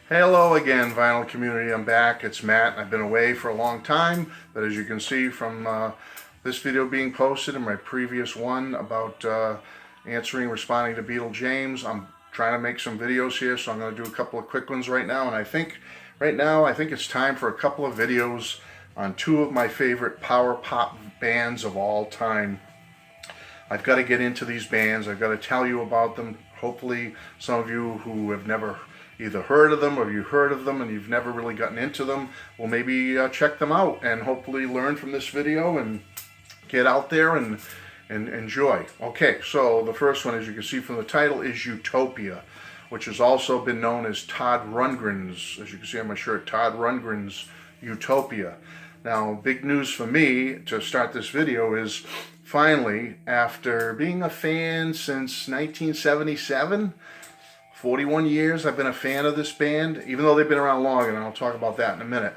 Hello again, vinyl community. I'm back. It's Matt. I've been away for a long time, but as you can see from this video being posted and my previous one about responding to Beetle James, I'm trying to make some videos here, so I'm going to do a couple of quick ones right now. And I think it's time for a couple of videos on two of my favorite power pop bands of all time. I've got to get into these bands. I've got to tell you about them. Hopefully some of you who have never either heard of them or you heard of them and you've never really gotten into them will maybe check them out and hopefully learn from this video and get out there and enjoy. Okay, so the first one, as you can see from the title, is Utopia, which has also been known as Todd Rundgren's, as you can see on my shirt, Todd Rundgren's Utopia. Now, big news for me to start this video is finally, after being a fan since 1977, 41 years I've been a fan of this band, even though they've been around long, and I'll talk about that in a minute.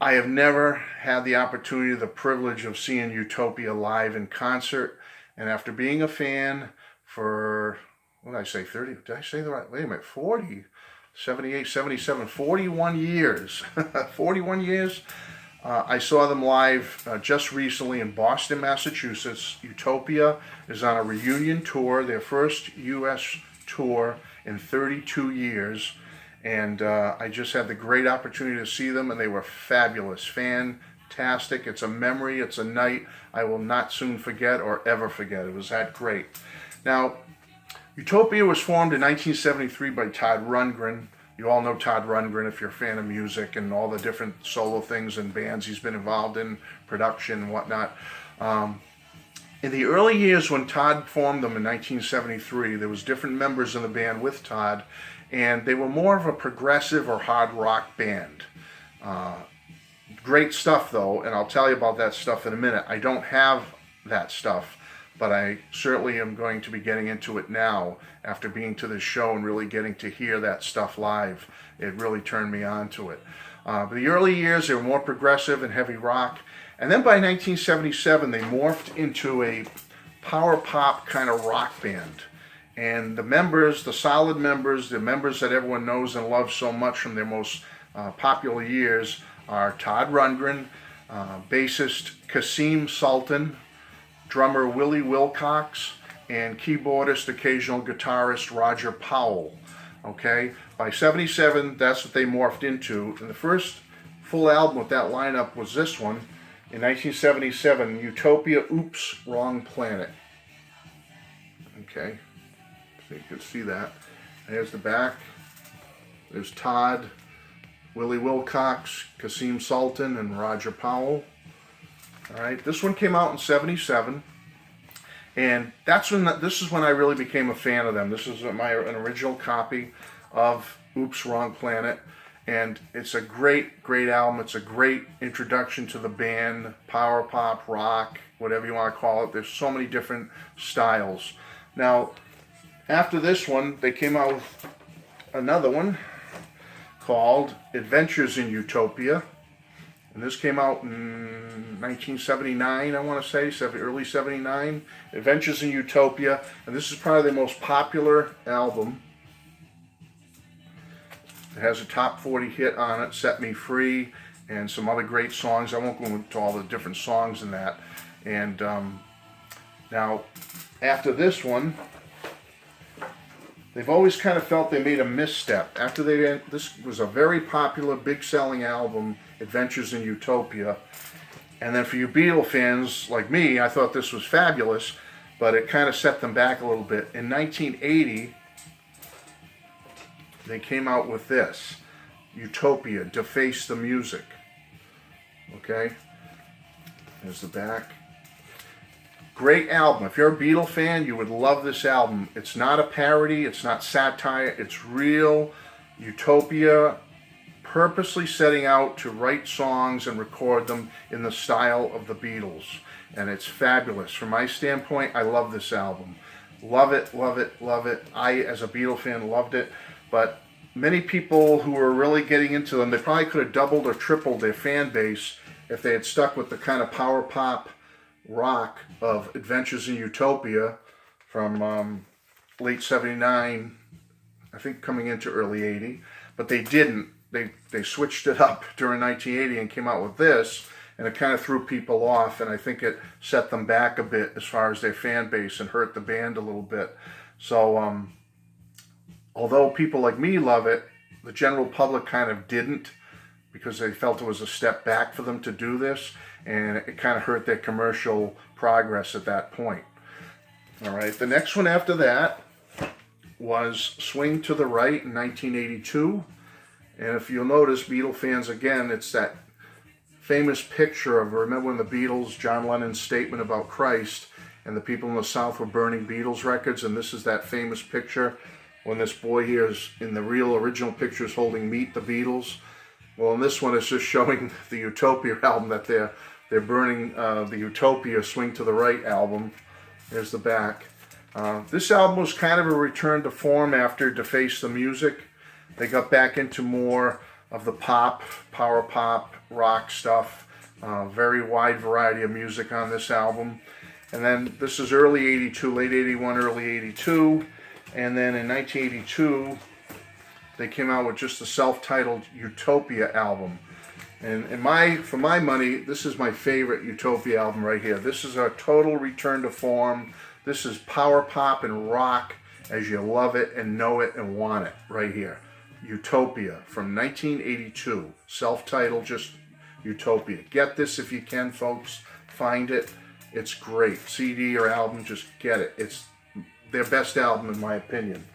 I have never had the opportunity, the privilege of seeing Utopia live in concert, and after being a fan for, what did I say, 30, did I say the right, wait a minute, 40, 78, 77, 41 years, 41 years, I saw them live just recently in Boston, Massachusetts. Utopia is on a reunion tour, their first U.S. tour in 32 years, and I just had the great opportunity to see them, and they were fabulous, fantastic. It's a memory, it's a night I will not soon forget or ever forget. It was that great. Now, Utopia was formed in 1973 by Todd Rundgren. You all know Todd Rundgren if you're a fan of music and all the different solo things and bands he's been involved in, production and whatnot. In the early years when Todd formed them in 1973, there was different members in the band with Todd, and they were more of a progressive or hard rock band. Great stuff though, and I'll tell you about that stuff in a minute. I don't have that stuff, but I certainly am going to be getting into it now after being to this show and really getting to hear that stuff live. It really turned me on to it. But the early years, they were more progressive and heavy rock. And then by 1977, they morphed into a power pop kind of rock band. And the members, the solid members, the members that everyone knows and loves so much from their most popular years are Todd Rundgren, bassist Kasim Sultan, drummer Willie Wilcox, and keyboardist, occasional guitarist Roger Powell. Okay, by 77, that's what they morphed into. And the first full album with that lineup was this one in 1977, Utopia, Oops, Wrong Planet. Okay, so you can see that. There's the back. There's Todd, Willie Wilcox, Kasim Sultan, and Roger Powell. All right, this one came out in 77, and this is when I really became a fan of them. This is an original copy of Oops, Wrong Planet, and it's a great album. It's a great introduction to the band, power pop, rock, whatever you want to call it. There's so many different styles. Now, after this one, they came out with another one called Adventures in Utopia. And this came out in 1979, I want to say, early 79. Adventures in Utopia. And this is probably their most popular album. It has a top 40 hit on it, Set Me Free, and some other great songs. I won't go into all the different songs in that. And now, after this one, they've always kind of felt they made a misstep. This was a very popular, big-selling album, Adventures in Utopia. And then for you Beatle fans like me, I thought this was fabulous, but it kind of set them back a little bit. In 1980, they came out with this, Utopia, Deface the Music. Okay? There's the back. Great album. If you're a Beatle fan, you would love this album. It's not a parody, it's not satire, it's real Utopia, purposely setting out to write songs and record them in the style of the Beatles. And it's fabulous. From my standpoint, I love this album. Love it, love it, love it. I, as a Beatle fan, loved it. But many people who were really getting into them, they probably could have doubled or tripled their fan base if they had stuck with the kind of power pop rock of Adventures in Utopia from late 79, I think coming into early 80. but they didn't. They switched it up during 1980 and came out with this, and it kind of threw people off, and I think it set them back a bit as far as their fan base and hurt the band a little bit. So although people like me love it, the general public kind of didn't, because they felt it was a step back for them to do this, and it kind of hurt their commercial progress at that point. All right, the next one after that was Swing to the Right in 1982. And if you'll notice, Beatle fans, again, it's that famous picture of, remember when the Beatles, John Lennon's statement about Christ, and the people in the South were burning Beatles records, and this is that famous picture when this boy here is, in the real original picture, is holding Meet the Beatles. Well, in this one, it's just showing the Utopia album, that they're burning the Utopia Swing to the Right album. There's the back. This album was kind of a return to form after Deface the Music. They got back into more of the pop, power pop, rock stuff. Very wide variety of music on this album. And then this is early 82, late 81, early 82. And then in 1982, they came out with just the self-titled Utopia album. And for my money, this is my favorite Utopia album right here. This is a total return to form. This is power pop and rock as you love it and know it and want it right here. Utopia from 1982. Self-titled, just Utopia. Get this if you can, folks. Find it. It's great. CD or album, just get it. It's their best album in my opinion.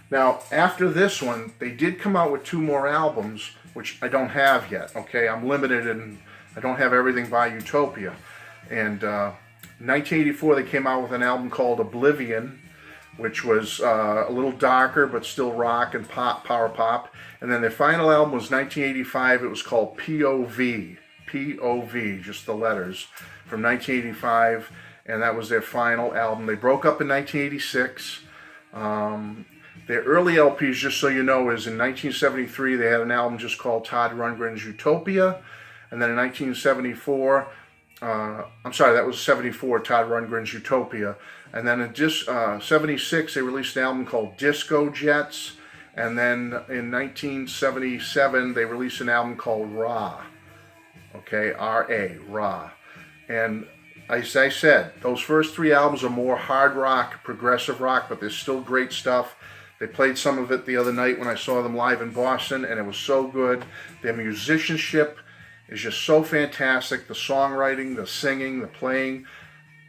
Now, after this one, they did come out with 2 more albums, which I don't have yet, okay? I'm limited and I don't have everything by Utopia. And 1984, they came out with an album called Oblivion, which was a little darker, but still rock and pop, power pop. And then their final album was 1985. It was called POV. POV, just the letters, from 1985. And that was their final album. They broke up in 1986. Their early LPs, just so you know, is in 1973, they had an album just called Todd Rundgren's Utopia. And then in 1974, I'm sorry, that was 74, Todd Rundgren's Utopia. And then in just 76, they released an album called Disco Jets. And then in 1977, they released an album called Ra. Okay, R-A, Ra. And as I said, those first 3 albums are more hard rock, progressive rock, but there's still great stuff. They played some of it the other night when I saw them live in Boston, and it was so good. Their musicianship is just so fantastic. The songwriting, the singing, the playing.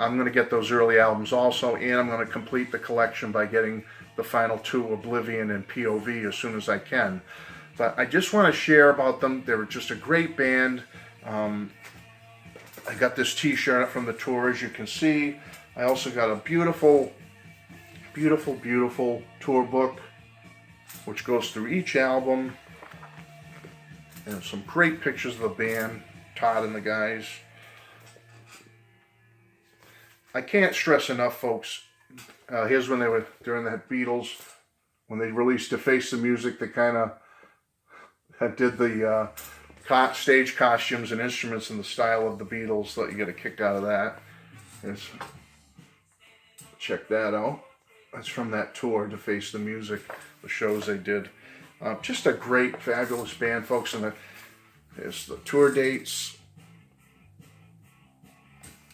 I'm going to get those early albums also, and I'm going to complete the collection by getting the final 2, Oblivion and POV, as soon as I can. But I just want to share about them. They were just a great band. I got this t-shirt from the tour, as you can see. I also got a beautiful, beautiful, beautiful tour book, which goes through each album. And some great pictures of the band, Todd and the guys. I can't stress enough, folks. Here's when they were, during the Beatles, when they released Deface the Music, they kind of did the stage costumes and instruments in the style of the Beatles, so you get a kick out of that. Check that out. That's from that tour, Deface the Music, the shows they did. Just a great, fabulous band, folks. And there's the tour dates.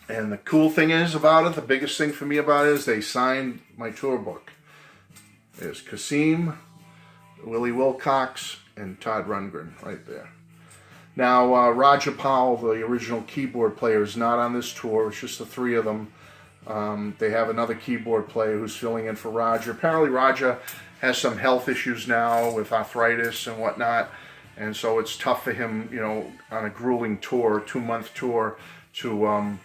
And the cool thing is about it, the biggest thing for me about it, is they signed my tour book. There's Kasim, Willie Wilcox, and Todd Rundgren right there. Now, Roger Powell, the original keyboard player, is not on this tour. It's just the 3 of them. They have another keyboard player who's filling in for Roger. Apparently Roger has some health issues now with arthritis and whatnot, and so it's tough for him, you know, on a grueling tour, 2-month tour, to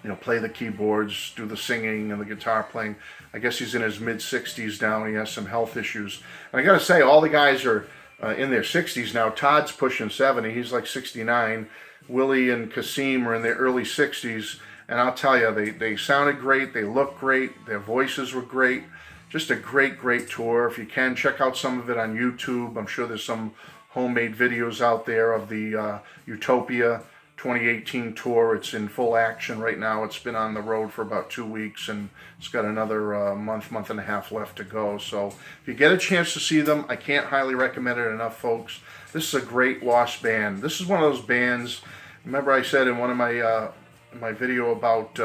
you know, play the keyboards, do the singing and the guitar playing. I guess he's in his mid-60s now, and he has some health issues. And I gotta say, all the guys are in their 60s now. Todd's pushing 70, he's like 69. Willie and Kasim are in their early 60s, and I'll tell you, they sounded great, they looked great, their voices were great. Just a great, great tour. If you can, check out some of it on YouTube. I'm sure there's some homemade videos out there of the Utopia 2018 tour. It's in full action right now. It's been on the road for about 2 weeks, and it's got another month and a half left to go. So if you get a chance to see them, I can't highly recommend it enough, folks. This is a great lost band. This is one of those bands. Remember I said in one of my video about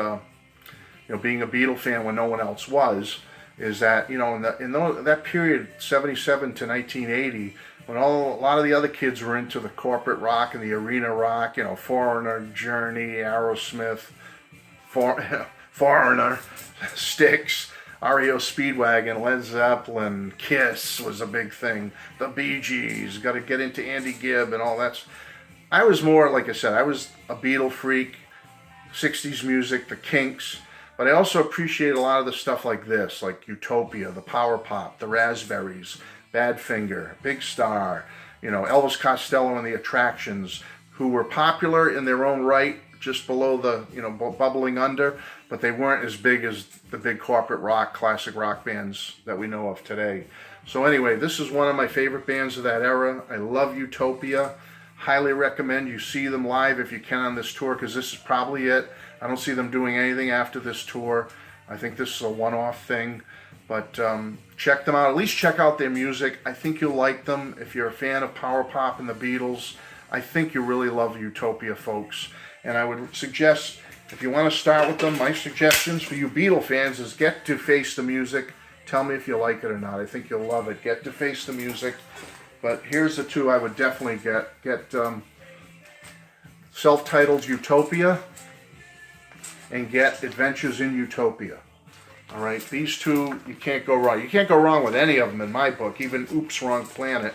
being a Beatle fan when no one else was, is that in that period, 77 to 1980, when a lot of the other kids were into the corporate rock and the arena rock, Foreigner, Journey, Aerosmith, Foreigner, Styx, REO Speedwagon, Led Zeppelin, Kiss was a big thing. The Bee Gees, got to get into Andy Gibb and all that. I was more, like I said, I was a Beatle freak, 60s music, the Kinks, but I also appreciate a lot of the stuff like this, like Utopia, the Power Pop, the Raspberries, Badfinger, Big Star, Elvis Costello and the Attractions, who were popular in their own right, just below the, bubbling under, but they weren't as big as the big corporate rock, classic rock bands that we know of today. So anyway, this is one of my favorite bands of that era. I love Utopia. Highly recommend you see them live if you can on this tour, because this is probably it. I don't see them doing anything after this tour. I think this is a one-off thing. But check them out. At least check out their music. I think you'll like them. If you're a fan of Power Pop and the Beatles, I think you really love Utopia, folks. And I would suggest, if you want to start with them, my suggestions for you Beatle fans is get to Face the Music. Tell me if you like it or not. I think you'll love it. Get to Face the Music. But here's the two I would definitely get. Get self-titled Utopia and get Adventures in Utopia. All right, these two, you can't go wrong. You can't go wrong with any of them in my book. Even Oops, Wrong Planet,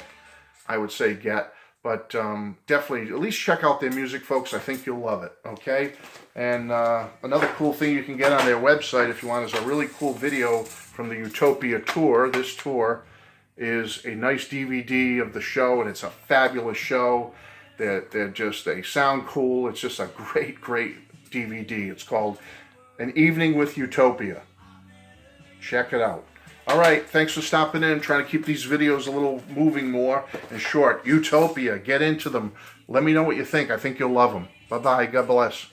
I would say get. But definitely, at least check out their music, folks. I think you'll love it, okay? And another cool thing you can get on their website, if you want, is a really cool video from the Utopia tour. This tour is a nice DVD of the show, and it's a fabulous show. They sound cool. It's just a great DVD. It's called An Evening with Utopia. Check it out. All right, thanks for stopping in. Trying to keep these videos a little moving more and short. Utopia, get into them. Let me know what you think. I think you'll love them. Bye-bye. God bless.